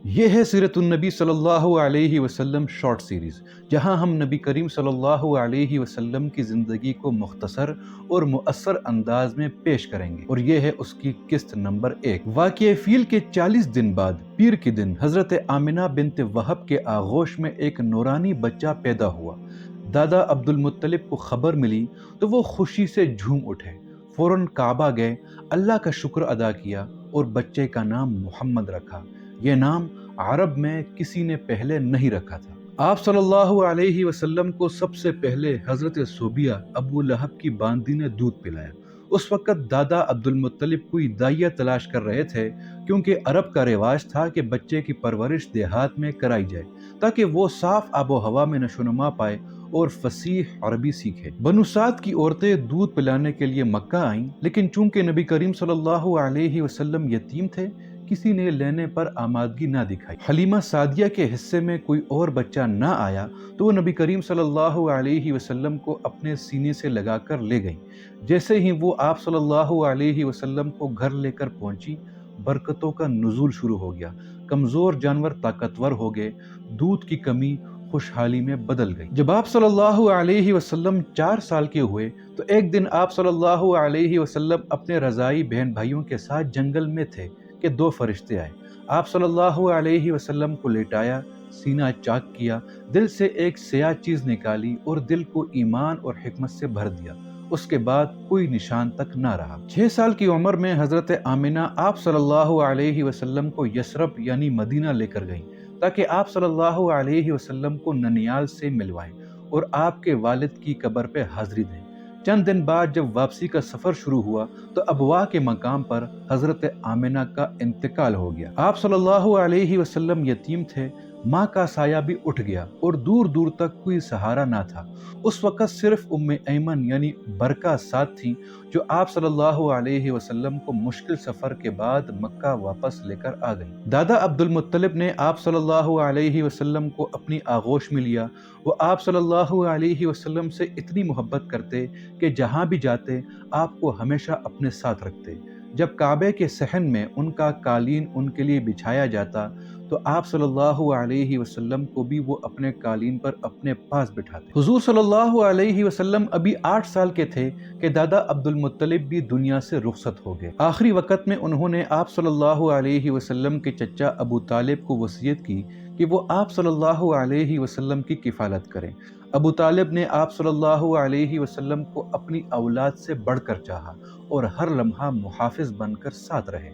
یہ ہے سیرت النبی صلی اللہ علیہ وسلم شارٹ سیریز، جہاں ہم نبی کریم صلی اللہ علیہ وسلم کی زندگی کو مختصر اور مؤثر انداز میں پیش کریں گے، اور یہ ہے اس کی قسط نمبر 1۔ واقعہ فیل کے 40 دن بعد پیر کے دن حضرت آمنہ بنت وہب کے آغوش میں ایک نورانی بچہ پیدا ہوا۔ دادا عبد المطلب کو خبر ملی تو وہ خوشی سے جھوم اٹھے، فوراً کعبہ گئے، اللہ کا شکر ادا کیا اور بچے کا نام محمد رکھا۔ یہ نام عرب میں کسی نے پہلے نہیں رکھا تھا۔ آپ صلی اللہ علیہ وسلم کو سب سے پہلے حضرت صوبیہ ابو لہب کی باندی نے دودھ پلایا۔ اس وقت دادا عبد المطلب کوئی دائیا تلاش کر رہے تھے، کیونکہ عرب کا رواج تھا کہ بچے کی پرورش دیہات میں کرائی جائے تاکہ وہ صاف آب و ہوا میں نشو و نما پائے اور فصیح عربی سیکھے۔ بنو سعد کی عورتیں دودھ پلانے کے لیے مکہ آئیں، لیکن چونکہ نبی کریم صلی اللہ علیہ وسلم یتیم تھے، کسی نے لینے پر آمادگی نہ دکھائی۔ حلیمہ سعدیہ کے حصے میں کوئی اور بچہ نہ آیا تو وہ نبی کریم صلی اللہ علیہ وسلم کو اپنے سینے سے لگا کر لے گئیں۔ جیسے ہی وہ آپ صلی اللہ علیہ وسلم کو گھر لے کر پہنچی، برکتوں کا نزول شروع ہو گیا، کمزور جانور طاقتور ہو گئے، دودھ کی کمی خوشحالی میں بدل گئی۔ جب آپ صلی اللہ علیہ وسلم 4 سال کے ہوئے تو ایک دن آپ صلی اللہ علیہ وسلم اپنے رضاعی بہن بھائیوں کے ساتھ جنگل میں تھے کہ 2 فرشتے آئے۔ آپ صلی اللہ علیہ وسلم کو لیٹایا، سینہ چاک کیا، دل سے ایک سیاہ چیز نکالی اور دل کو ایمان اور حکمت سے بھر دیا۔ اس کے بعد کوئی نشان تک نہ رہا۔ 6 سال کی عمر میں حضرت آمنہ آپ صلی اللہ علیہ وسلم کو یثرب یعنی مدینہ لے کر گئیں تاکہ آپ صلی اللہ علیہ وسلم کو ننیال سے ملوائیں اور آپ کے والد کی قبر پہ حاضری دیں۔ چند دن بعد جب واپسی کا سفر شروع ہوا تو ابوا کے مقام پر حضرت آمنہ کا انتقال ہو گیا۔ آپ صلی اللہ علیہ وسلم یتیم تھے، ماں کا سایہ بھی اٹھ گیا اور دور دور تک کوئی سہارا نہ تھا۔ اس وقت صرف ام ایمن یعنی برکہ ساتھ تھیں، جو آپ صلی اللہ علیہ وسلم کو مشکل سفر کے بعد مکہ واپس لے کر آ گئی۔ دادا عبد المطلب نے آپ صلی اللہ علیہ وسلم کو اپنی آغوش میں لیا۔ وہ آپ صلی اللہ علیہ وسلم سے اتنی محبت کرتے کہ جہاں بھی جاتے آپ کو ہمیشہ اپنے ساتھ رکھتے۔ جب کعبے کے صحن میں ان کا قالین ان کے لیے بچھایا جاتا تو آپ صلی اللہ علیہ وسلم کو بھی وہ اپنے قالین پر اپنے پاس بٹھاتے۔ حضور صلی اللہ علیہ وسلم ابھی 8 سال کے تھے کہ دادا عبد المطلب بھی دنیا سے رخصت ہو گئے۔ آخری وقت میں انہوں نے آپ صلی اللہ علیہ وسلم کے چچا ابو طالب کو وصیت کی کہ وہ آپ صلی اللہ علیہ وسلم کی کفالت کریں۔ ابو طالب نے آپ صلی اللہ علیہ وسلم کو اپنی اولاد سے بڑھ کر چاہا اور ہر لمحہ محافظ بن کر ساتھ رہے۔